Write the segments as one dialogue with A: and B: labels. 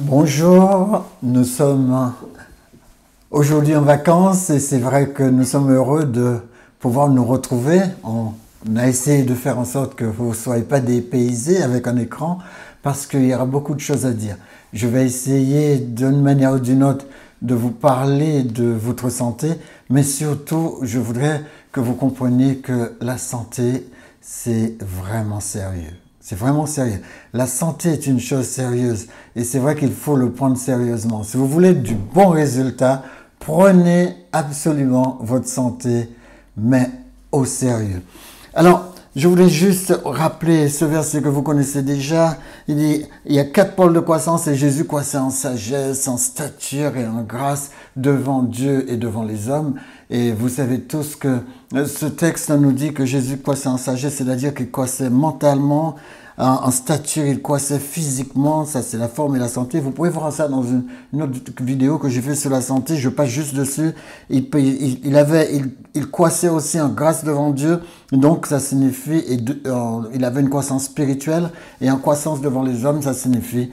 A: Bonjour, nous sommes aujourd'hui en vacances et c'est vrai que nous sommes heureux de pouvoir nous retrouver. On a essayé de faire en sorte que vous ne soyez pas dépaysés avec un écran parce qu'il y aura beaucoup de choses à dire. Je vais essayer d'une manière ou d'une autre de vous parler de votre santé, mais surtout je voudrais que vous compreniez que la santé c'est vraiment sérieux. C'est vraiment sérieux. La santé est une chose sérieuse et c'est vrai qu'il faut le prendre sérieusement. Si vous voulez du bon résultat, prenez absolument votre santé, mais au sérieux. Alors, je voulais juste rappeler ce verset que vous connaissez déjà. Il dit, il y a 4 pôles de croissance et Jésus croissait en sagesse, en stature et en grâce devant Dieu et devant les hommes. Et vous savez tous que ce texte nous dit que Jésus croissait en sagesse, c'est-à-dire qu'il croissait mentalement, en stature, il croissait physiquement, ça c'est la forme et la santé. Vous pouvez voir ça dans une autre vidéo que j'ai fait sur la santé, je passe juste dessus. Il croissait aussi en grâce devant Dieu, donc ça signifie, il avait une croissance spirituelle, et en croissance devant les hommes, ça signifie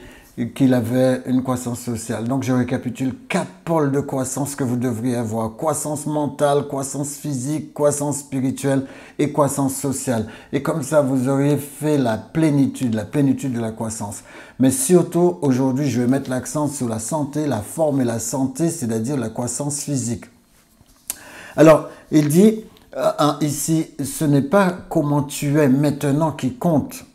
A: qu'il avait une croissance sociale. Donc je récapitule 4 pôles de croissance que vous devriez avoir. Croissance mentale, croissance physique, croissance spirituelle et croissance sociale. Et comme ça, vous auriez fait la plénitude de la croissance. Mais surtout, aujourd'hui, je vais mettre l'accent sur la santé, la forme et la santé, c'est-à-dire la croissance physique. Alors, il dit ici, ce n'est pas comment tu es maintenant qui compte,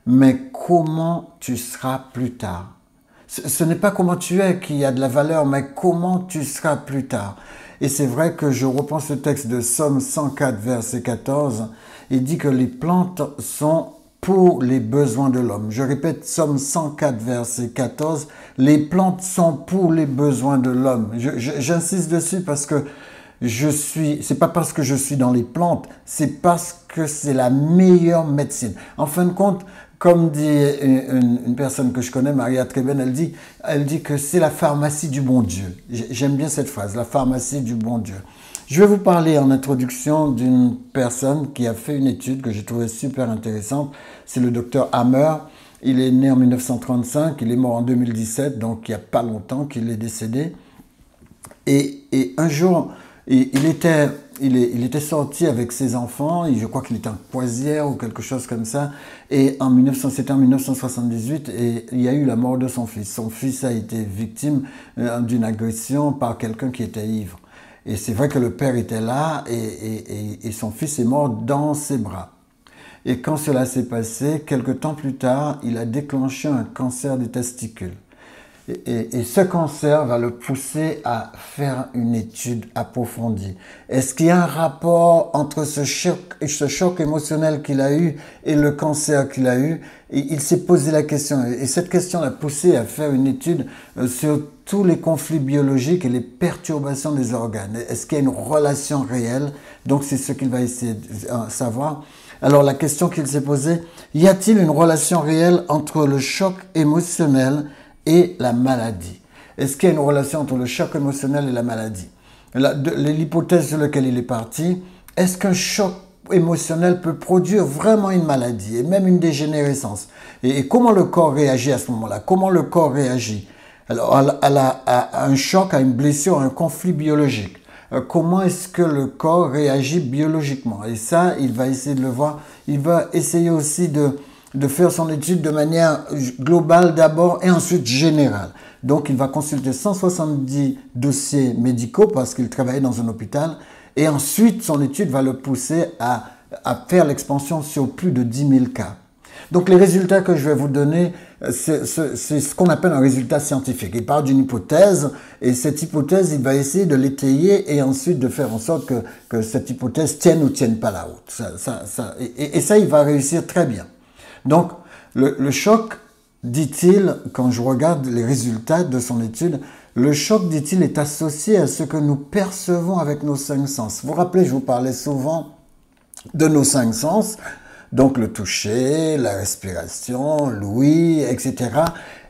A: mais comment tu seras plus tard. Ce n'est pas comment tu es qui a de la valeur, mais comment tu seras plus tard. Et c'est vrai que je reprends ce texte de Psaume 104, verset 14. Il dit que les plantes sont pour les besoins de l'homme. Je répète, Psaume 104, verset 14. Les plantes sont pour les besoins de l'homme. J'insiste dessus parce que c'est pas parce que je suis dans les plantes, c'est parce que c'est la meilleure médecine. En fin de compte, comme dit une personne que je connais, Maria Treben, elle dit que c'est la pharmacie du bon Dieu. J'aime bien cette phrase, la pharmacie du bon Dieu. Je vais vous parler en introduction d'une personne qui a fait une étude que j'ai trouvée super intéressante. C'est le docteur Hammer. Il est né en 1935, il est mort en 2017, donc il n'y a pas longtemps qu'il est décédé. Et un jour, il était sorti avec ses enfants, et je crois qu'il était en croisière ou quelque chose comme ça, et c'était en 1978, et il y a eu la mort de son fils. Son fils a été victime d'une agression par quelqu'un qui était ivre. Et c'est vrai que le père était là, et son fils est mort dans ses bras. Et quand cela s'est passé, quelque temps plus tard, il a déclenché un cancer des testicules. Et ce cancer va le pousser à faire une étude approfondie. Est-ce qu'il y a un rapport entre ce choc émotionnel qu'il a eu et le cancer qu'il a eu? Et il s'est posé la question. Et cette question l'a poussé à faire une étude sur tous les conflits biologiques et les perturbations des organes. Est-ce qu'il y a une relation réelle? Donc c'est ce qu'il va essayer de savoir. Alors la question qu'il s'est posée, y a-t-il une relation réelle entre le choc émotionnel et la maladie? Est-ce qu'il y a une relation entre le choc émotionnel et la maladie? L'hypothèse sur laquelle il est parti, est-ce qu'un choc émotionnel peut produire vraiment une maladie et même une dégénérescence? Et comment le corps réagit à ce moment-là? Comment le corps réagit? Alors, à un choc, à une blessure, à un conflit biologique. Comment est-ce que le corps réagit biologiquement? Et ça, il va essayer de le voir. Il va essayer aussi de faire son étude de manière globale d'abord et ensuite générale. Donc, il va consulter 170 dossiers médicaux parce qu'il travaillait dans un hôpital. Et ensuite, son étude va le pousser à faire l'expansion sur plus de 10 000 cas. Donc, les résultats que je vais vous donner, c'est ce qu'on appelle un résultat scientifique. Il part d'une hypothèse et cette hypothèse, il va essayer de l'étayer et ensuite de faire en sorte que cette hypothèse tienne ou tienne pas la route. Et ça, il va réussir très bien. Donc, le choc, dit-il, quand je regarde les résultats de son étude, le choc, dit-il, est associé à ce que nous percevons avec nos 5 sens. Vous vous rappelez, je vous parlais souvent de nos 5 sens, donc le toucher, la respiration, l'ouïe, etc.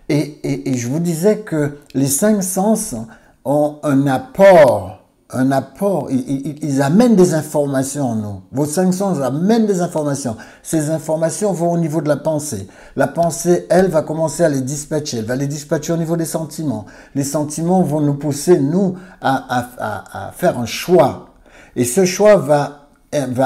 A: Et je vous disais que les 5 sens ont un apport un apport, ils amènent des informations en nous. Vos cinq sens amènent des informations. Ces informations vont au niveau de la pensée. La pensée, elle, va commencer à les dispatcher. Elle va les dispatcher au niveau des sentiments. Les sentiments vont nous pousser, nous, à faire un choix. Et ce choix va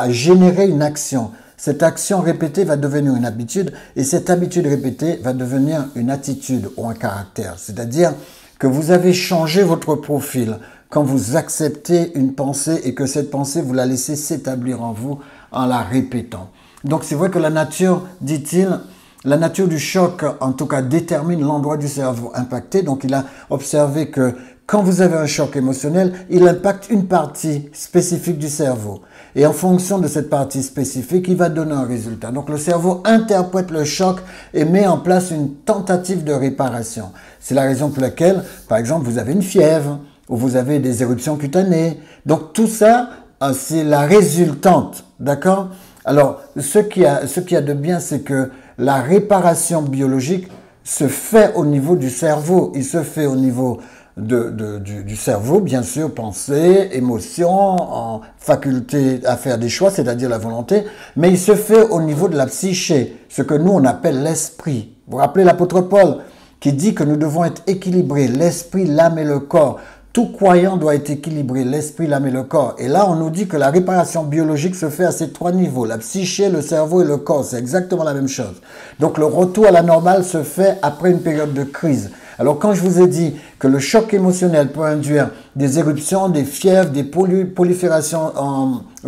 A: générer une action. Cette action répétée va devenir une habitude. Et cette habitude répétée va devenir une attitude ou un caractère. C'est-à-dire que vous avez changé votre profil quand vous acceptez une pensée et que cette pensée, vous la laissez s'établir en vous en la répétant. Donc c'est vrai que la nature, dit-il, la nature du choc, en tout cas, détermine l'endroit du cerveau impacté. Donc il a observé que quand vous avez un choc émotionnel, il impacte une partie spécifique du cerveau. Et en fonction de cette partie spécifique, il va donner un résultat. Donc le cerveau interprète le choc et met en place une tentative de réparation. C'est la raison pour laquelle, par exemple, vous avez une fièvre, ou vous avez des éruptions cutanées. Donc tout ça, c'est la résultante, d'accord? Alors, ce qui a de bien, c'est que la réparation biologique se fait au niveau du cerveau. Il se fait au niveau du cerveau, bien sûr, pensée, émotion, en faculté à faire des choix, c'est-à-dire la volonté, mais il se fait au niveau de la psyché, ce que nous on appelle l'esprit. Vous vous rappelez l'apôtre Paul qui dit que nous devons être équilibrés, l'esprit, l'âme et le corps. Tout croyant doit être équilibré, l'esprit, l'âme et le corps. Et là, on nous dit que la réparation biologique se fait à ces trois niveaux, la psyché, le cerveau et le corps. C'est exactement la même chose. Donc, le retour à la normale se fait après une période de crise. Alors, quand je vous ai dit que le choc émotionnel peut induire des éruptions, des fièvres, des proliférations,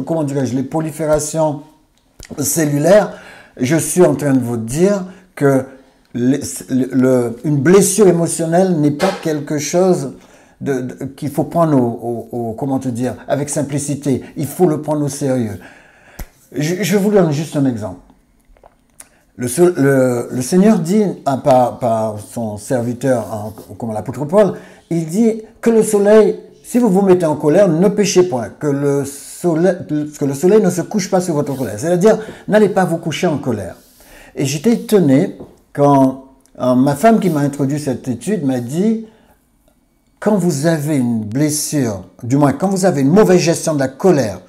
A: comment dirais-je, les proliférations cellulaires, je suis en train de vous dire que une blessure émotionnelle n'est pas quelque chose qu'il faut prendre comment te dire, avec simplicité. Il faut le prendre au sérieux. Je vous donne juste un exemple. Le Seigneur dit par son serviteur, comme l'apôtre Paul, il dit que le soleil, si vous vous mettez en colère, ne péchez point, que le soleil ne se couche pas sur votre colère. C'est-à-dire, n'allez pas vous coucher en colère. Et j'étais étonné quand ma femme qui m'a introduit cette étude m'a dit, quand vous avez une blessure, du moins quand vous avez une mauvaise gestion de la colère,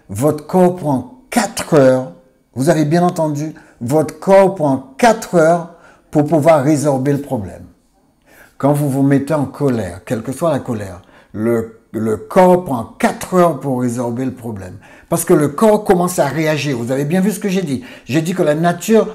A: votre corps prend 4 heures, vous avez bien entendu, votre corps prend 4 heures pour pouvoir résorber le problème. Quand vous vous mettez en colère, quelle que soit la colère, le corps prend 4 heures pour résorber le problème. Parce que le corps commence à réagir. Vous avez bien vu ce que j'ai dit. J'ai dit que la nature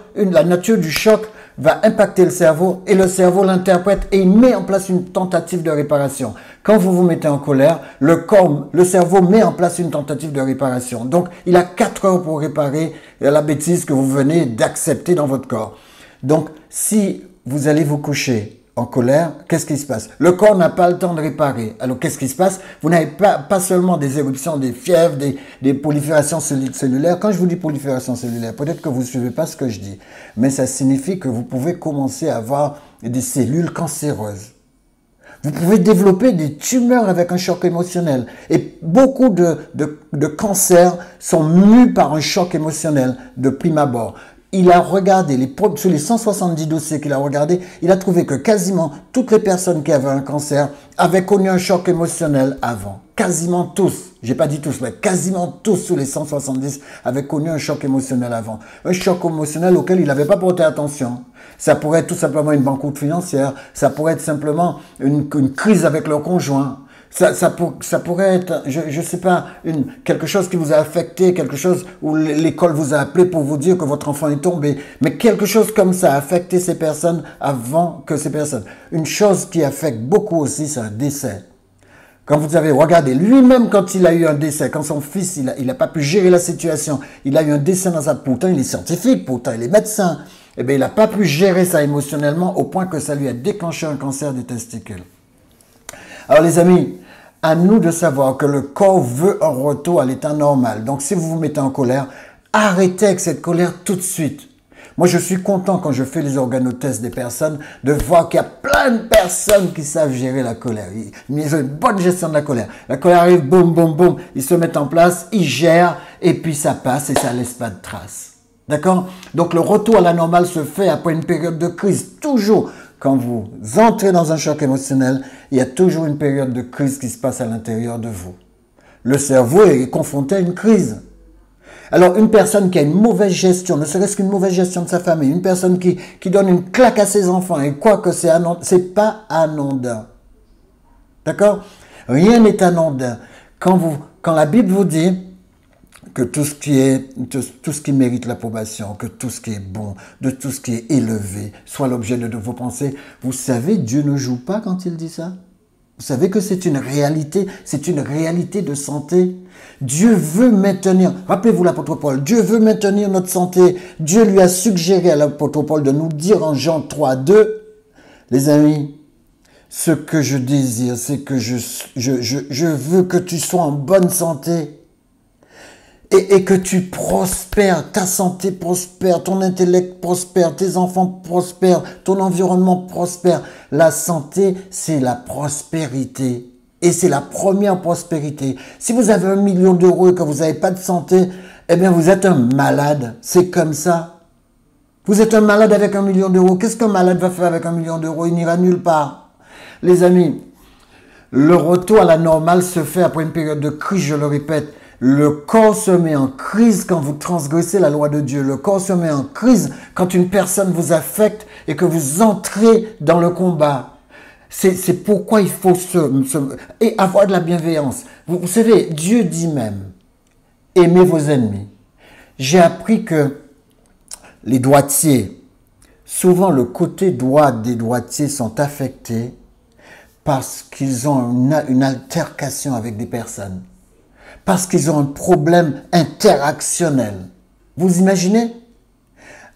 A: du choc va impacter le cerveau et le cerveau l'interprète et il met en place une tentative de réparation. Quand vous vous mettez en colère, le cerveau met en place une tentative de réparation. Donc, il a 4 heures pour réparer la bêtise que vous venez d'accepter dans votre corps. Donc, si vous allez vous coucher en colère, qu'est-ce qui se passe? Le corps n'a pas le temps de réparer. Alors, qu'est-ce qui se passe? Vous n'avez pas seulement des éruptions, des fièvres, des proliférations cellulaires. Quand je vous dis prolifération cellulaire, peut-être que vous ne suivez pas ce que je dis, mais ça signifie que vous pouvez commencer à avoir des cellules cancéreuses. Vous pouvez développer des tumeurs avec un choc émotionnel. Et beaucoup de cancers sont mus par un choc émotionnel de prime abord. Il a regardé, sur les 170 dossiers qu'il a regardés, il a trouvé que quasiment toutes les personnes qui avaient un cancer avaient connu un choc émotionnel avant. Quasiment tous, j'ai pas dit tous, mais quasiment tous sous les 170 avaient connu un choc émotionnel avant. Un choc émotionnel auquel il n'avait pas porté attention. Ça pourrait être tout simplement une banqueroute financière, ça pourrait être simplement une crise avec leur conjoint. Ça pourrait être, je sais pas, quelque chose qui vous a affecté, quelque chose où l'école vous a appelé pour vous dire que votre enfant est tombé. Mais quelque chose comme ça a affecté ces personnes avant que ces personnes. Une chose qui affecte beaucoup aussi, c'est un décès. Quand vous avez regardé, lui-même quand il a eu un décès, quand son fils, il a pas pu gérer la situation, il a eu un décès dans sa... Pourtant, il est scientifique, pourtant, il est médecin. Eh bien, il n'a pas pu gérer ça émotionnellement au point que ça lui a déclenché un cancer des testicules. Alors les amis, à nous de savoir que le corps veut un retour à l'état normal. Donc si vous vous mettez en colère, arrêtez avec cette colère tout de suite. Moi je suis content quand je fais les organotests des personnes de voir qu'il y a plein de personnes qui savent gérer la colère. Ils ont une bonne gestion de la colère. La colère arrive, boum, boum, boum, ils se mettent en place, ils gèrent et puis ça passe et ça laisse pas de traces. D'accord? Donc le retour à la normale se fait après une période de crise, toujours. Quand vous entrez dans un choc émotionnel, il y a toujours une période de crise qui se passe à l'intérieur de vous. Le cerveau est confronté à une crise. Alors, une personne qui a une mauvaise gestion, ne serait-ce qu'une mauvaise gestion de sa famille, une personne qui donne une claque à ses enfants, et quoi que c'est pas anodin. D'accord? Rien n'est anodin. Quand la Bible vous dit que tout ce qui mérite l'approbation, que tout ce qui est bon, de tout ce qui est élevé, soit l'objet de vos pensées, vous savez, Dieu ne joue pas quand il dit ça. Vous savez que c'est une réalité de santé. Dieu veut maintenir, rappelez-vous l'apôtre Paul, Dieu veut maintenir notre santé. Dieu lui a suggéré à l'apôtre Paul de nous dire en Jean 3, 2, les amis, ce que je désire, c'est que je veux que tu sois en bonne santé et que tu prospères, ta santé prospère, ton intellect prospère, tes enfants prospèrent, ton environnement prospère. La santé, c'est la prospérité. Et c'est la première prospérité. Si vous avez 1 million d'euros et que vous n'avez pas de santé, eh bien vous êtes un malade. C'est comme ça. Vous êtes un malade avec 1 million d'euros. Qu'est-ce qu'un malade va faire avec 1 million d'euros? Il n'ira nulle part. Les amis, le retour à la normale se fait après une période de crise, je le répète. Le corps se met en crise quand vous transgressez la loi de Dieu. Le corps se met en crise quand une personne vous affecte et que vous entrez dans le combat. C'est pourquoi il faut et avoir de la bienveillance. Vous savez, Dieu dit même, aimez vos ennemis. J'ai appris que les droitiers, souvent le côté droit des droitiers sont affectés parce qu'ils ont une altercation avec des personnes. Parce qu'ils ont un problème interactionnel. Vous imaginez?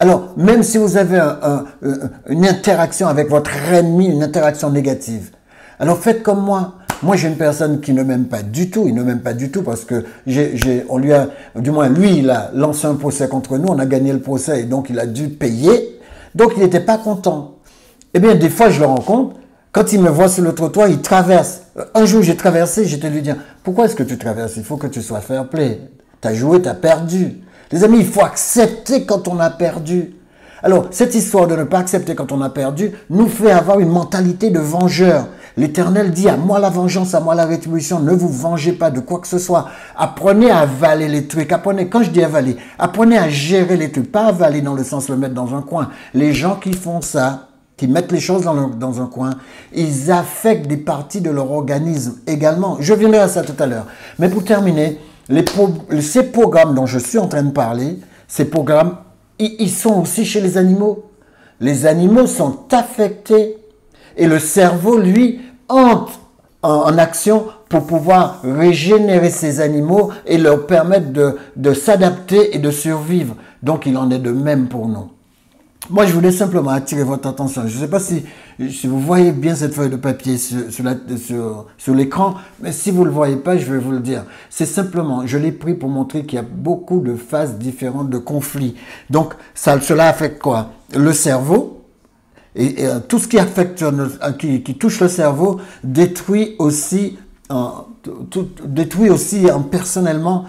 A: Alors, même si vous avez une interaction avec votre ennemi, une interaction négative, alors faites comme moi. Moi, j'ai une personne qui ne m'aime pas du tout. Il ne m'aime pas du tout parce que on lui a, du moins lui, il a lancé un procès contre nous. On a gagné le procès et donc il a dû payer. Donc, il n'était pas content. Eh bien, des fois, je le rencontre. Quand il me voit sur le trottoir, il traverse. Un jour, j'ai traversé, j'étais lui dire, pourquoi est-ce que tu traverses? Il faut que tu sois fair play. Tu as joué, tu as perdu. Les amis, il faut accepter quand on a perdu. Alors, cette histoire de ne pas accepter quand on a perdu nous fait avoir une mentalité de vengeur. L'Éternel dit, à moi la vengeance, à moi la rétribution, ne vous vengez pas de quoi que ce soit. Apprenez à avaler les trucs. Apprenez, quand je dis avaler, apprenez à gérer les trucs. Pas avaler dans le sens le mettre dans un coin. Les gens qui font ça, qui mettent les choses dans un coin, ils affectent des parties de leur organisme également. Je viendrai à ça tout à l'heure. Mais pour terminer, ces programmes dont je suis en train de parler, ces programmes, ils sont aussi chez les animaux. Les animaux sont affectés et le cerveau, lui, entre en action pour pouvoir régénérer ces animaux et leur permettre de s'adapter et de survivre. Donc, il en est de même pour nous. Moi, je voulais simplement attirer votre attention. Je ne sais pas si vous voyez bien cette feuille de papier sur l'écran, mais si vous ne le voyez pas, je vais vous le dire. C'est simplement, je l'ai pris pour montrer qu'il y a beaucoup de phases différentes de conflits. Donc, cela affecte quoi? Le cerveau, et tout ce qui affecte, qui touche le cerveau, détruit aussi personnellement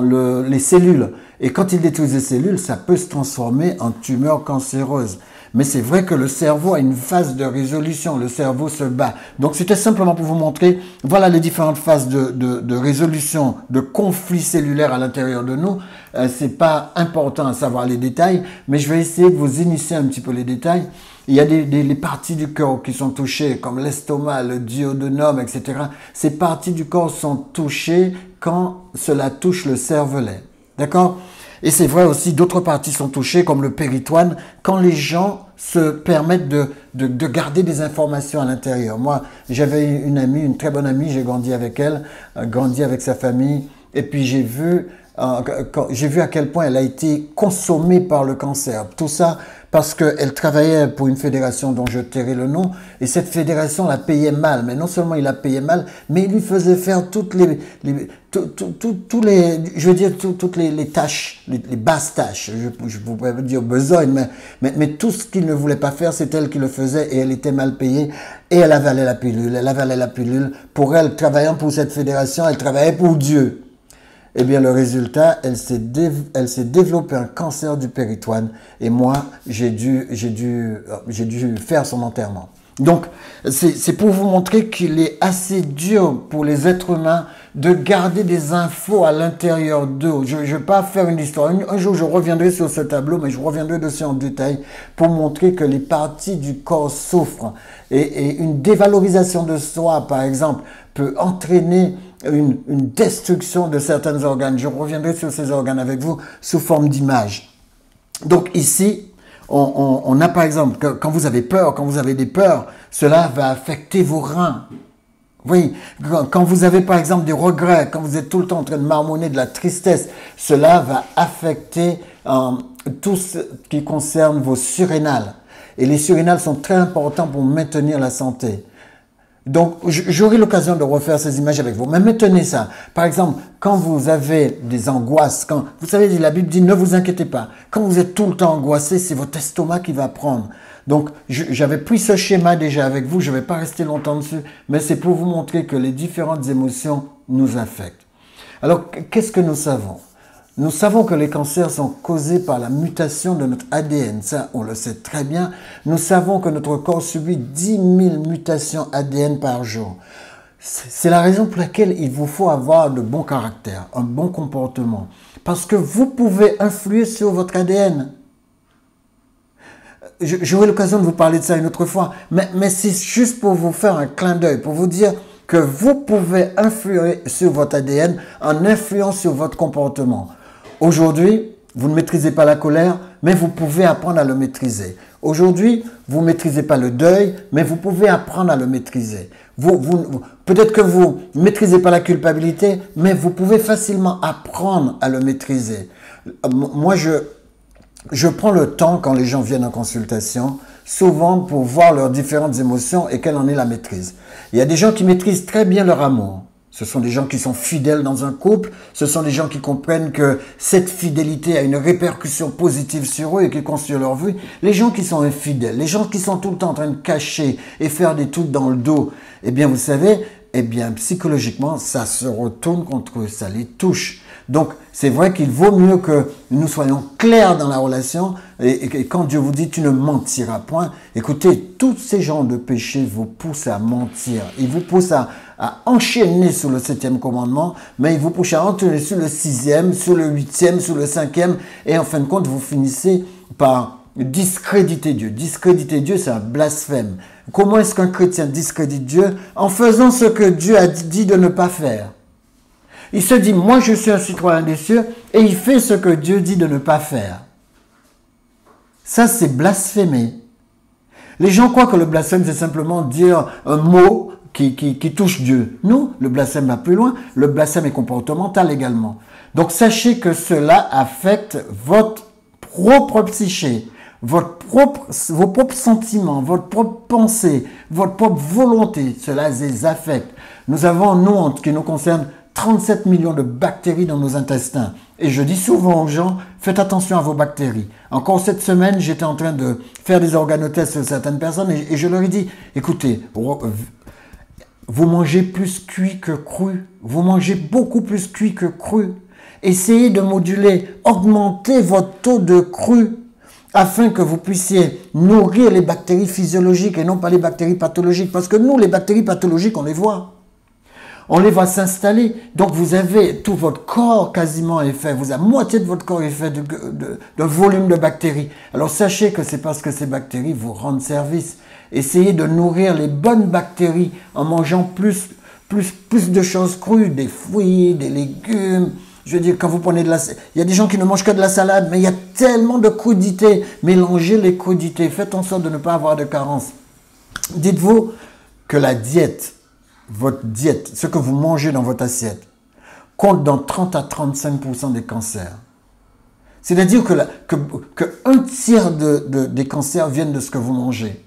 A: les cellules. Et quand il détruit les cellules, ça peut se transformer en tumeur cancéreuse. Mais c'est vrai que le cerveau a une phase de résolution, le cerveau se bat. Donc c'était simplement pour vous montrer, voilà les différentes phases de résolution, de conflits cellulaires à l'intérieur de nous. C'est pas important à savoir les détails, mais je vais essayer de vous initier un petit peu les détails. Il y a les parties du corps qui sont touchées, comme l'estomac, le duodénum, etc. Ces parties du corps sont touchées quand cela touche le cervelet. D'accord? Et c'est vrai aussi, d'autres parties sont touchées, comme le péritoine, quand les gens se permettent de garder des informations à l'intérieur. Moi, j'avais une amie, une très bonne amie, j'ai grandi avec elle, grandi avec sa famille, et puis j'ai vu à quel point elle a été consommée par le cancer. Tout ça parce qu'elle travaillait pour une fédération dont je tairai le nom, et cette fédération la payait mal. Mais non seulement il la payait mal, mais il lui faisait faire toutes les tâches, les basses tâches. Je pourrais dire besogne, mais tout ce qu'il ne voulait pas faire, c'est elle qui le faisait, et elle était mal payée, et elle avalait la pilule. Elle avalait la pilule. Pour elle, travaillant pour cette fédération, elle travaillait pour Dieu. Eh bien, le résultat, elle s'est développé un cancer du péritoine. Et moi, j'ai dû faire son enterrement. Donc, c'est pour vous montrer qu'il est assez dur pour les êtres humains de garder des infos à l'intérieur d'eux. Je ne vais pas faire une histoire. Un jour, je reviendrai sur ce tableau, mais je reviendrai dessus en détail pour montrer que les parties du corps souffrent. Et une dévalorisation de soi, par exemple, peut entraîner une destruction de certains organes. Je reviendrai sur ces organes avec vous sous forme d'image. Donc ici, on a par exemple, quand vous avez peur, quand vous avez des peurs, cela va affecter vos reins. Oui, quand vous avez par exemple des regrets, quand vous êtes tout le temps en train de marmonner de la tristesse, cela va affecter tout ce qui concerne vos surrénales. Et les surrénales sont très importants pour maintenir la santé. Donc, j'aurai l'occasion de refaire ces images avec vous. Mais maintenez ça. Par exemple, quand vous avez des angoisses, vous savez, la Bible dit, ne vous inquiétez pas. Quand vous êtes tout le temps angoissé, c'est votre estomac qui va prendre. Donc, j'avais pris ce schéma déjà avec vous. Je ne vais pas rester longtemps dessus. Mais c'est pour vous montrer que les différentes émotions nous affectent. Alors, qu'est-ce que nous savons? Nous savons que les cancers sont causés par la mutation de notre ADN. Ça, on le sait très bien. Nous savons que notre corps subit 10 000 mutations ADN par jour. C'est la raison pour laquelle il vous faut avoir de bons caractères, un bon comportement. Parce que vous pouvez influer sur votre ADN. J'aurai l'occasion de vous parler de ça une autre fois. Mais c'est juste pour vous faire un clin d'œil, pour vous dire que vous pouvez influer sur votre ADN en influant sur votre comportement. Aujourd'hui, vous ne maîtrisez pas la colère, mais vous pouvez apprendre à le maîtriser. Aujourd'hui, vous ne maîtrisez pas le deuil, mais vous pouvez apprendre à le maîtriser. Peut-être que vous ne maîtrisez pas la culpabilité, mais vous pouvez facilement apprendre à le maîtriser. Moi, je prends le temps, quand les gens viennent en consultation, souvent pour voir leurs différentes émotions et quelle en est la maîtrise. Il y a des gens qui maîtrisent très bien leur amour. Ce sont des gens qui sont fidèles dans un couple. Ce sont des gens qui comprennent que cette fidélité a une répercussion positive sur eux et qui construisent leur vie. Les gens qui sont infidèles, les gens qui sont tout le temps en train de cacher et faire des trucs dans le dos, eh bien, vous savez, eh bien, psychologiquement, ça se retourne contre eux, ça les touche. Donc, c'est vrai qu'il vaut mieux que nous soyons clairs dans la relation et quand Dieu vous dit « tu ne mentiras point », écoutez, tous ces genres de péchés vous poussent à mentir. Ils vous poussent à enchaîner sur le 7e commandement, mais ils vous poussent à enchaîner sur le 6e, sur le 8e, sur le 5e, et en fin de compte, vous finissez par discréditer Dieu. Discréditer Dieu, c'est un blasphème. Comment est-ce qu'un chrétien discrédite Dieu? En faisant ce que Dieu a dit de ne pas faire. Il se dit, moi je suis un citoyen des cieux, et il fait ce que Dieu dit de ne pas faire. Ça, c'est blasphémer. Les gens croient que le blasphème, c'est simplement dire un mot qui touche Dieu. Non, le blasphème va plus loin. Le blasphème est comportemental également. Donc, sachez que cela affecte votre propre psyché, vos propres sentiments, votre propre pensée, votre propre volonté. Cela les affecte. Nous avons, nous, en ce qui nous concerne, 37 millions de bactéries dans nos intestins. Et je dis souvent aux gens, faites attention à vos bactéries. Encore cette semaine, j'étais en train de faire des organotests sur certaines personnes et je leur ai dit, écoutez, vous mangez plus cuit que cru. Vous mangez beaucoup plus cuit que cru. Essayez de moduler, augmenter votre taux de cru afin que vous puissiez nourrir les bactéries physiologiques et non pas les bactéries pathologiques. Parce que nous, les bactéries pathologiques, on les voit. On les voit s'installer. Donc, vous avez tout votre corps quasiment est fait. La moitié de votre corps est fait de volume de bactéries. Alors, sachez que c'est parce que ces bactéries vous rendent service. Essayez de nourrir les bonnes bactéries en mangeant plus de choses crues, des fruits, des légumes. Je veux dire, quand vous prenez il y a des gens qui ne mangent que de la salade, mais il y a tellement de crudités. Mélangez les crudités. Faites en sorte de ne pas avoir de carence. Dites-vous que la diète, votre diète, ce que vous mangez dans votre assiette, compte dans 30 à 35% des cancers. C'est-à-dire que un tiers des cancers viennent de ce que vous mangez.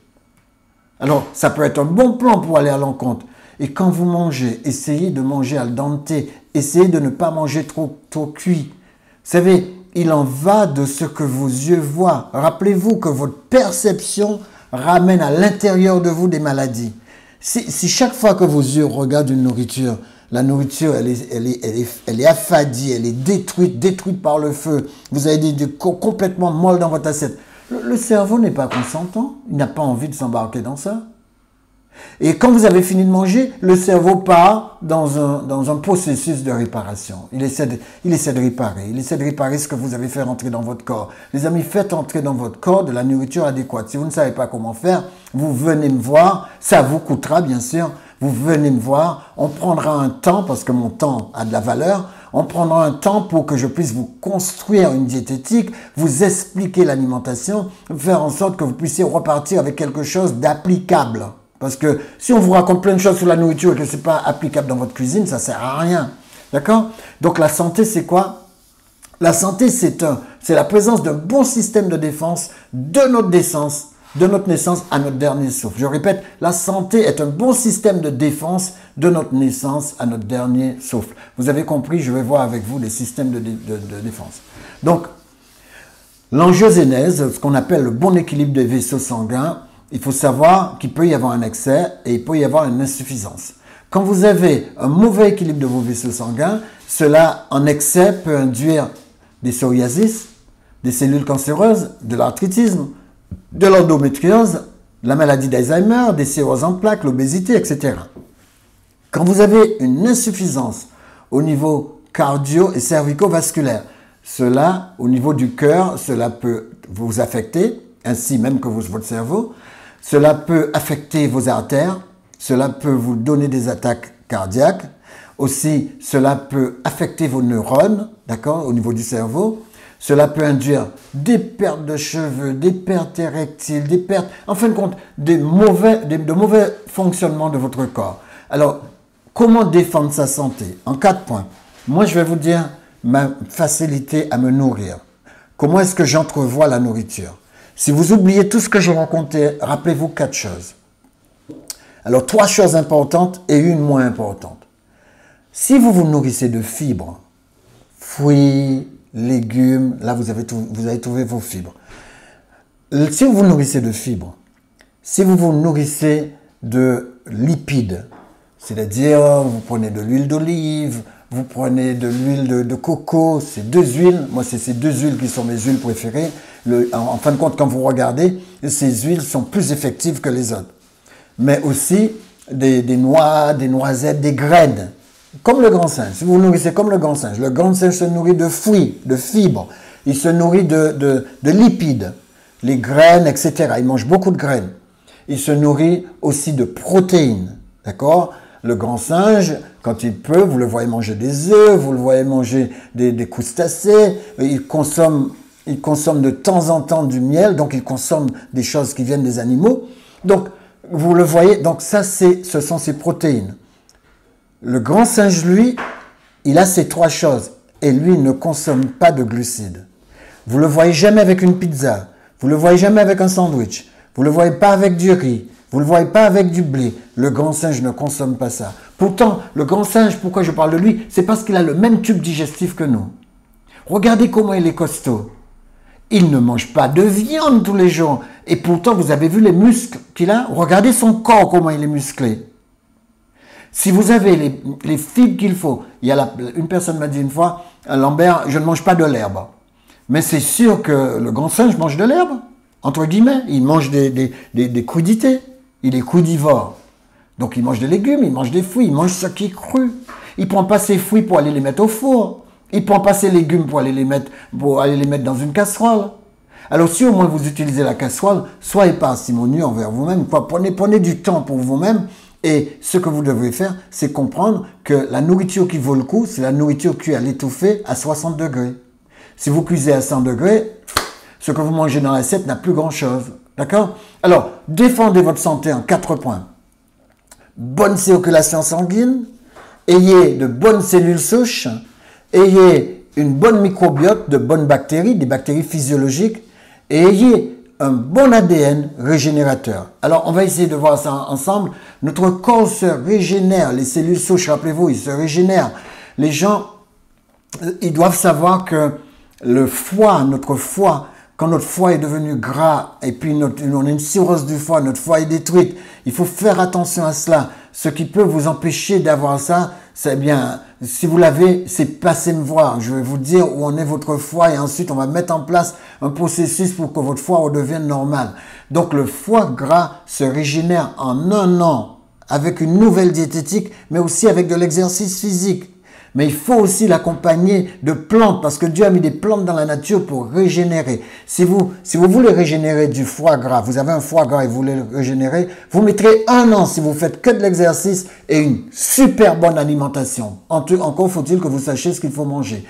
A: Alors, ça peut être un bon plan pour aller à l'encontre. Et quand vous mangez, essayez de manger al dente, essayez de ne pas manger trop cuit. Vous savez, il en va de ce que vos yeux voient. Rappelez-vous que votre perception ramène à l'intérieur de vous des maladies. Si chaque fois que vos yeux regardent une nourriture, la nourriture, elle est affadie, elle est détruite par le feu. Vous avez des complètement molles dans votre assiette. Le cerveau n'est pas consentant. Il n'a pas envie de s'embarquer dans ça. Et quand vous avez fini de manger, le cerveau part dans un processus de réparation. Il essaie de réparer ce que vous avez fait rentrer dans votre corps. Les amis, faites entrer dans votre corps de la nourriture adéquate. Si vous ne savez pas comment faire, vous venez me voir, ça vous coûtera bien sûr, vous venez me voir, on prendra un temps, parce que mon temps a de la valeur, on prendra un temps pour que je puisse vous construire une diététique, vous expliquer l'alimentation, faire en sorte que vous puissiez repartir avec quelque chose d'applicable. Parce que si on vous raconte plein de choses sur la nourriture et que ce n'est pas applicable dans votre cuisine, ça ne sert à rien. D'accord? Donc la santé, c'est quoi? La santé, c'est la présence d'un bon système de défense de notre naissance à notre dernier souffle. Je répète, la santé est un bon système de défense de notre naissance à notre dernier souffle. Vous avez compris, je vais voir avec vous les systèmes de défense. Donc, l'angiogénèse, ce qu'on appelle le bon équilibre des vaisseaux sanguins, il faut savoir qu'il peut y avoir un excès et il peut y avoir une insuffisance. Quand vous avez un mauvais équilibre de vos vaisseaux sanguins, cela en excès peut induire des psoriasis, des cellules cancéreuses, de l'arthritisme, de l'endométriose, la maladie d'Alzheimer, des cirrhoses en plaques, l'obésité, etc. Quand vous avez une insuffisance au niveau cardio- et cervico-vasculaire, cela, au niveau du cœur, cela peut vous affecter, ainsi même que votre cerveau. Cela peut affecter vos artères, cela peut vous donner des attaques cardiaques. Aussi, cela peut affecter vos neurones, d'accord, au niveau du cerveau. Cela peut induire des pertes de cheveux, des pertes érectiles, des pertes, en fin de compte, de mauvais fonctionnements de votre corps. Alors, comment défendre sa santé? En 4 points. Moi, je vais vous dire ma facilité à me nourrir. Comment est-ce que j'entrevois la nourriture? Si vous oubliez tout ce que j'ai raconté, rappelez-vous 4 choses. Alors, 3 choses importantes et une moins importante. Si vous vous nourrissez de fibres, fruits, légumes, là vous avez trouvé vos fibres. Si vous vous nourrissez de fibres, si vous vous nourrissez de lipides, c'est-à-dire vous prenez de l'huile d'olive, vous prenez de l'huile de coco, c'est 2 huiles, moi c'est ces 2 huiles qui sont mes huiles préférées. En fin de compte, quand vous regardez, ces huiles sont plus effectives que les autres. Mais aussi des noix, des noisettes, des graines. Comme le grand singe, si vous vous nourrissez comme le grand singe se nourrit de fruits, de fibres, il se nourrit de lipides, les graines, etc. Il mange beaucoup de graines. Il se nourrit aussi de protéines, d'accord? Le grand singe, quand il peut, vous le voyez manger des œufs, vous le voyez manger des crustacés, il consomme de temps en temps du miel, donc il consomme des choses qui viennent des animaux. Donc, vous le voyez, donc ça, ce sont ses protéines. Le grand singe, lui, il a ces 3 choses et lui, il ne consomme pas de glucides. Vous le voyez jamais avec une pizza, vous le voyez jamais avec un sandwich, vous le voyez pas avec du riz, vous le voyez pas avec du blé. Le grand singe ne consomme pas ça. Pourtant, le grand singe, pourquoi je parle de lui? C'est parce qu'il a le même tube digestif que nous. Regardez comment il est costaud. Il ne mange pas de viande tous les jours. Et pourtant, vous avez vu les muscles qu'il a? Regardez son corps, comment il est musclé. Si vous avez les fibres qu'il faut, une personne m'a dit une fois, Lambert, je ne mange pas de l'herbe. Mais c'est sûr que le grand singe mange de l'herbe, entre guillemets. Il mange des crudités. Il est crudivore. Donc il mange des légumes, il mange des fruits, il mange ce qui est cru. Il ne prend pas ses fruits pour aller les mettre au four. Il ne prend pas ses légumes pour aller les mettre dans une casserole. Alors si au moins vous utilisez la casserole, soyez parcimonieux envers vous-même. Prenez du temps pour vous-même. Et ce que vous devez faire, c'est comprendre que la nourriture qui vaut le coup, c'est la nourriture cuite à l'étouffée à 60 degrés. Si vous cuisez à 100 degrés, ce que vous mangez dans l'assiette n'a plus grand-chose. D'accord? Alors, défendez votre santé en 4 points. Bonne circulation sanguine, ayez de bonnes cellules souches, ayez une bonne microbiote, de bonnes bactéries, des bactéries physiologiques, et ayez un bon ADN régénérateur. Alors, on va essayer de voir ça ensemble. Notre corps se régénère, les cellules souches, rappelez-vous, ils se régénèrent. Les gens, ils doivent savoir que le foie, notre foie, quand notre foie est devenu gras et puis on a une cirrhose du foie, notre foie est détruite, il faut faire attention à cela. Ce qui peut vous empêcher d'avoir ça, c'est bien si vous l'avez, c'est passez me voir. Je vais vous dire où en est votre foie et ensuite on va mettre en place un processus pour que votre foie redevienne normal. Donc le foie gras se régénère en 1 an avec une nouvelle diététique, mais aussi avec de l'exercice physique. Mais il faut aussi l'accompagner de plantes, parce que Dieu a mis des plantes dans la nature pour régénérer. Si vous voulez régénérer du foie gras, vous avez un foie gras et vous voulez le régénérer, vous mettrez 1 an si vous faites que de l'exercice et une super bonne alimentation. Encore faut-il que vous sachiez ce qu'il faut manger.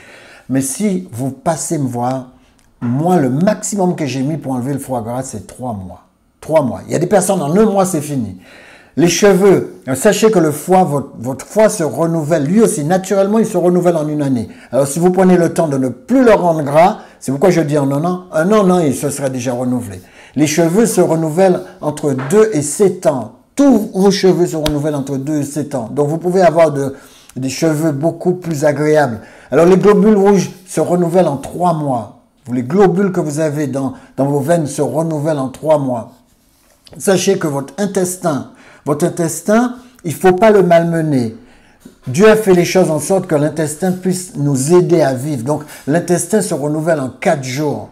A: Mais si vous passez me voir, moi, le maximum que j'ai mis pour enlever le foie gras, c'est 3 mois. 3 mois. Il y a des personnes, en 1 mois, c'est fini. Les cheveux, sachez que le foie, votre foie se renouvelle. Lui aussi, naturellement, il se renouvelle en 1 année. Alors, si vous prenez le temps de ne plus le rendre gras, c'est pourquoi je dis en 1 an, non, il se serait déjà renouvelé. Les cheveux se renouvellent entre 2 et 7 ans. Tous vos cheveux se renouvellent entre 2 et 7 ans. Donc, vous pouvez avoir des cheveux beaucoup plus agréables. Alors, les globules rouges se renouvellent en 3 mois. Les globules que vous avez dans vos veines se renouvellent en 3 mois. Sachez que votre intestin, il ne faut pas le malmener. Dieu a fait les choses en sorte que l'intestin puisse nous aider à vivre. Donc, l'intestin se renouvelle en 4 jours.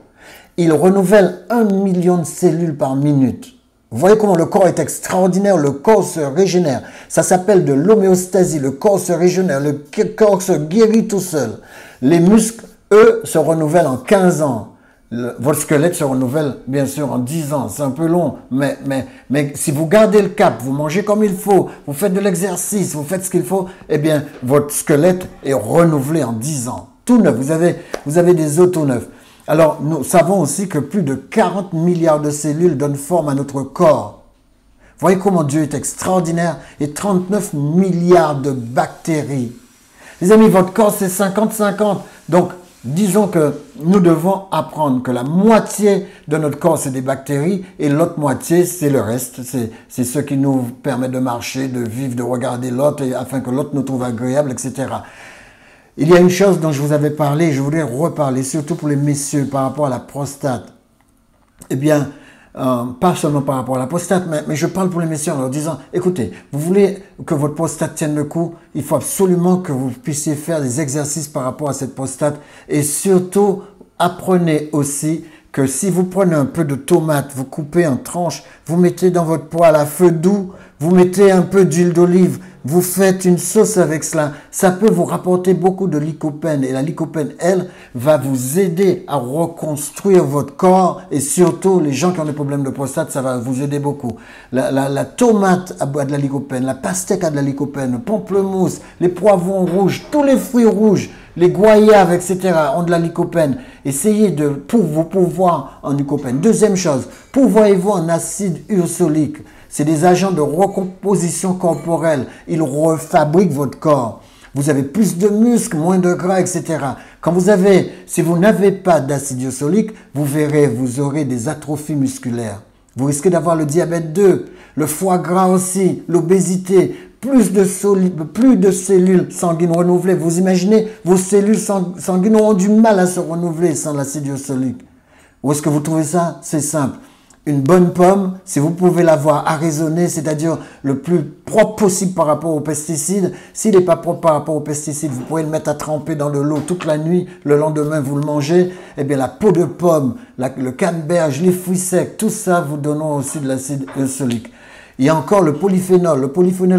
A: Il renouvelle 1 million de cellules par minute. Vous voyez comment le corps est extraordinaire, le corps se régénère. Ça s'appelle de l'homéostasie, le corps se régénère, le corps se guérit tout seul. Les muscles, eux, se renouvellent en 15 ans. Votre squelette se renouvelle, bien sûr, en 10 ans. C'est un peu long, mais si vous gardez le cap, vous mangez comme il faut, vous faites de l'exercice, vous faites ce qu'il faut, eh bien, votre squelette est renouvelé en 10 ans. Tout neuf, vous avez des os tout neufs. Alors, nous savons aussi que plus de 40 milliards de cellules donnent forme à notre corps. Vous voyez comment Dieu est extraordinaire, et 39 milliards de bactéries. Les amis, votre corps, c'est 50-50. Donc, disons que nous devons apprendre que la moitié de notre corps, c'est des bactéries et l'autre moitié, c'est le reste. C'est ce qui nous permet de marcher, de vivre, de regarder l'autre afin que l'autre nous trouve agréable, etc. Il y a une chose dont je vous avais parlé, je voulais reparler, surtout pour les messieurs par rapport à la prostate. Eh bien, pas seulement par rapport à la prostate, mais je parle pour les messieurs en leur disant, écoutez, vous voulez que votre prostate tienne le coup, il faut absolument que vous puissiez faire des exercices par rapport à cette prostate et surtout, apprenez aussi que si vous prenez un peu de tomate, vous coupez en tranches, vous mettez dans votre poêle à feu doux, vous mettez un peu d'huile d'olive, vous faites une sauce avec cela, ça peut vous rapporter beaucoup de lycopène et la lycopène, elle, va vous aider à reconstruire votre corps et surtout les gens qui ont des problèmes de prostate, ça va vous aider beaucoup. La tomate a de la lycopène, la pastèque a de la lycopène, le pamplemousse, les poivrons rouges, tous les fruits rouges, les goyaves, etc. ont de la lycopène. Essayez de vous pourvoir en lycopène. Deuxième chose, pourvoyez-vous en acide ursolique. C'est des agents de recomposition corporelle. Ils refabriquent votre corps. Vous avez plus de muscles, moins de gras, etc. Si vous n'avez pas d'acide ursolique, vous verrez, vous aurez des atrophies musculaires. Vous risquez d'avoir le diabète 2, le foie gras aussi, l'obésité, plus de cellules sanguines renouvelées. Vous imaginez, vos cellules sanguines auront du mal à se renouveler sans l'acide ursolique. Où est-ce que vous trouvez ça? C'est simple. Une bonne pomme, si vous pouvez l'avoir arraisonnée, c'est-à-dire le plus propre possible par rapport aux pesticides. S'il n'est pas propre par rapport aux pesticides, vous pouvez le mettre à tremper dans de l'eau toute la nuit. Le lendemain, vous le mangez. Eh bien, la peau de pomme, le canneberge, les fruits secs, tout ça vous donnera aussi de l'acide ursolique. Il y a encore le polyphénol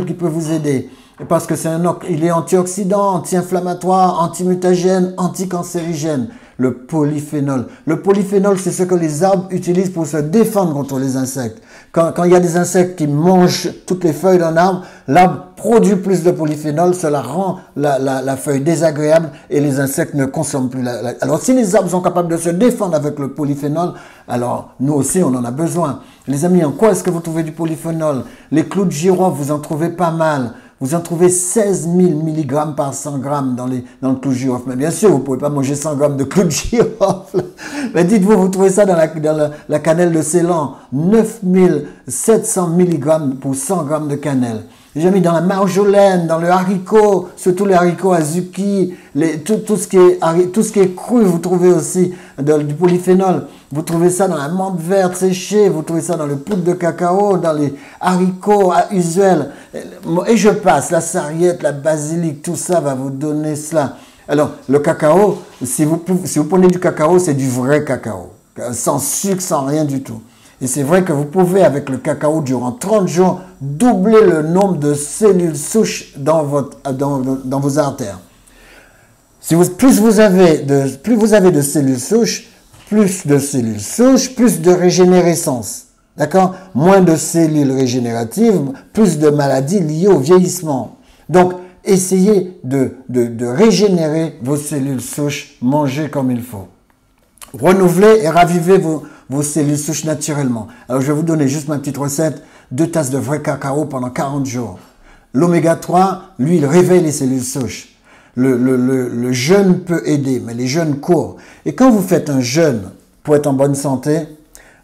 A: qui peut vous aider. Parce que il est antioxydant, anti-inflammatoire, antimutagène, anticancérigène. Le polyphénol. Le polyphénol, c'est ce que les arbres utilisent pour se défendre contre les insectes. Quand il y a des insectes qui mangent toutes les feuilles d'un arbre, l'arbre produit plus de polyphénol, cela rend la feuille désagréable et les insectes ne consomment plus. Alors, si les arbres sont capables de se défendre avec le polyphénol, alors nous aussi, on en a besoin. Les amis, en quoi est-ce que vous trouvez du polyphénol? Les clous de girofle, vous en trouvez pas mal. Vous en trouvez 16 000 mg par 100 g dans le clou de girofle. Mais bien sûr, vous ne pouvez pas manger 100 g de clou de girofle. Mais dites-vous, vous trouvez ça dans la cannelle de Ceylan. 9 700 mg pour 100 g de cannelle. J'ai mis dans la marjolaine, dans le haricot, surtout les haricots azuki, tout ce qui est cru, vous trouvez aussi du polyphénol. Vous trouvez ça dans la menthe verte séchée, vous trouvez ça dans le poudre de cacao, dans les haricots usuels. Et je passe, la sarriette, la basilic, tout ça va vous donner cela. Alors, le cacao, si vous prenez du cacao, c'est du vrai cacao. Sans sucre, sans rien du tout. Et c'est vrai que vous pouvez, avec le cacao, durant 30 jours, doubler le nombre de cellules souches dans vos artères. Plus vous avez de cellules souches, plus de régénérescence. D'accord? Moins de cellules régénératives, plus de maladies liées au vieillissement. Donc, essayez de régénérer vos cellules souches, mangez comme il faut. Renouvelez et ravivez vos cellules souches naturellement. Alors, je vais vous donner juste ma petite recette. 2 tasses de vrai cacao pendant 40 jours. L'oméga 3, lui, il réveille les cellules souches. Le jeûne peut aider, mais les jeûnes courts. Et quand vous faites un jeûne pour être en bonne santé,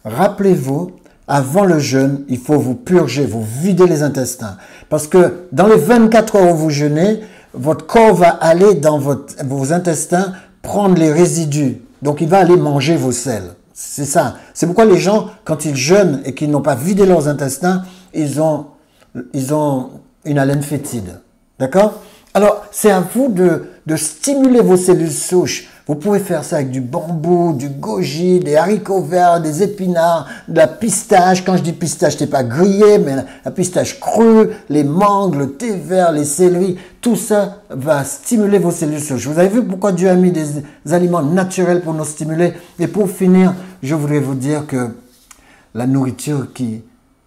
A: rappelez-vous, avant le jeûne, il faut vous purger, vous vider les intestins. Parce que dans les 24 heures où vous jeûnez, votre corps va aller dans vos intestins prendre les résidus. Donc, il va aller manger vos selles. C'est ça. C'est pourquoi les gens, quand ils jeûnent et qu'ils n'ont pas vidé leurs intestins, ils ont une haleine fétide. D'accord? Alors, c'est à vous de stimuler vos cellules souches. Vous pouvez faire ça avec du bambou, du goji, des haricots verts, des épinards, de la pistache. Quand je dis pistache, c'est pas grillé, mais la pistache crue, les mangues, le thé vert, les céleris. Tout ça va stimuler vos cellules souches. Vous avez vu pourquoi Dieu a mis des aliments naturels pour nous stimuler? Et pour finir, je voudrais vous dire que la nourriture qui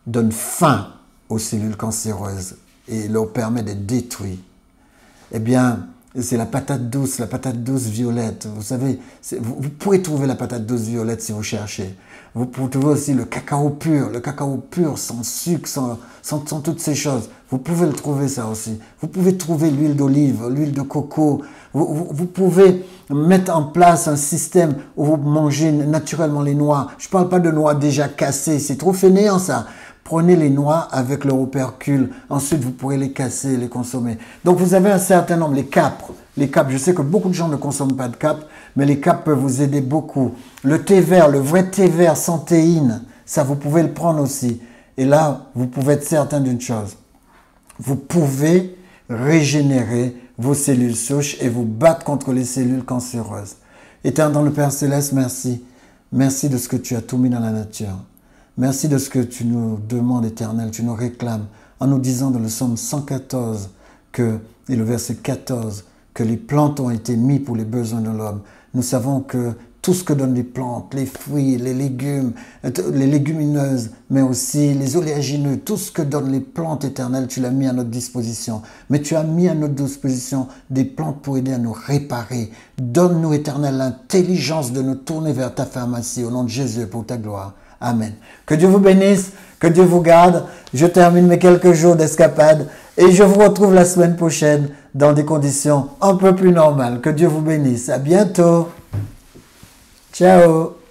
A: donne faim aux cellules cancéreuses et leur permet d'être détruites, eh bien, c'est la patate douce violette. Vous savez, vous pouvez trouver la patate douce violette si vous cherchez. Vous pouvez trouver aussi le cacao pur sans sucre, sans toutes ces choses. Vous pouvez le trouver ça aussi. Vous pouvez trouver l'huile d'olive, l'huile de coco. Vous pouvez mettre en place un système où vous mangez naturellement les noix. Je ne parle pas de noix déjà cassées, c'est trop fainéant ça. Prenez les noix avec leur opercule. Ensuite, vous pourrez les casser, les consommer. Donc, vous avez un certain nombre, les capres. Les capres, je sais que beaucoup de gens ne consomment pas de capres, mais les capres peuvent vous aider beaucoup. Le thé vert, le vrai thé vert sans théine, ça, vous pouvez le prendre aussi. Et là, vous pouvez être certain d'une chose. Vous pouvez régénérer vos cellules souches et vous battre contre les cellules cancéreuses. Éternel dans le Père Céleste, merci. Merci de ce que tu as tout mis dans la nature. Merci de ce que tu nous demandes, Éternel, tu nous réclames, en nous disant dans le psaume 114 et le verset 14, que les plantes ont été mises pour les besoins de l'homme. Nous savons que tout ce que donnent les plantes, les fruits, les légumes, les légumineuses, mais aussi les oléagineux, tout ce que donnent les plantes, Éternel, tu l'as mis à notre disposition. Mais tu as mis à notre disposition des plantes pour aider à nous réparer. Donne-nous, Éternel, l'intelligence de nous tourner vers ta pharmacie, au nom de Jésus, pour ta gloire. Amen. Que Dieu vous bénisse, que Dieu vous garde. Je termine mes quelques jours d'escapade et je vous retrouve la semaine prochaine dans des conditions un peu plus normales. Que Dieu vous bénisse. À bientôt. Ciao.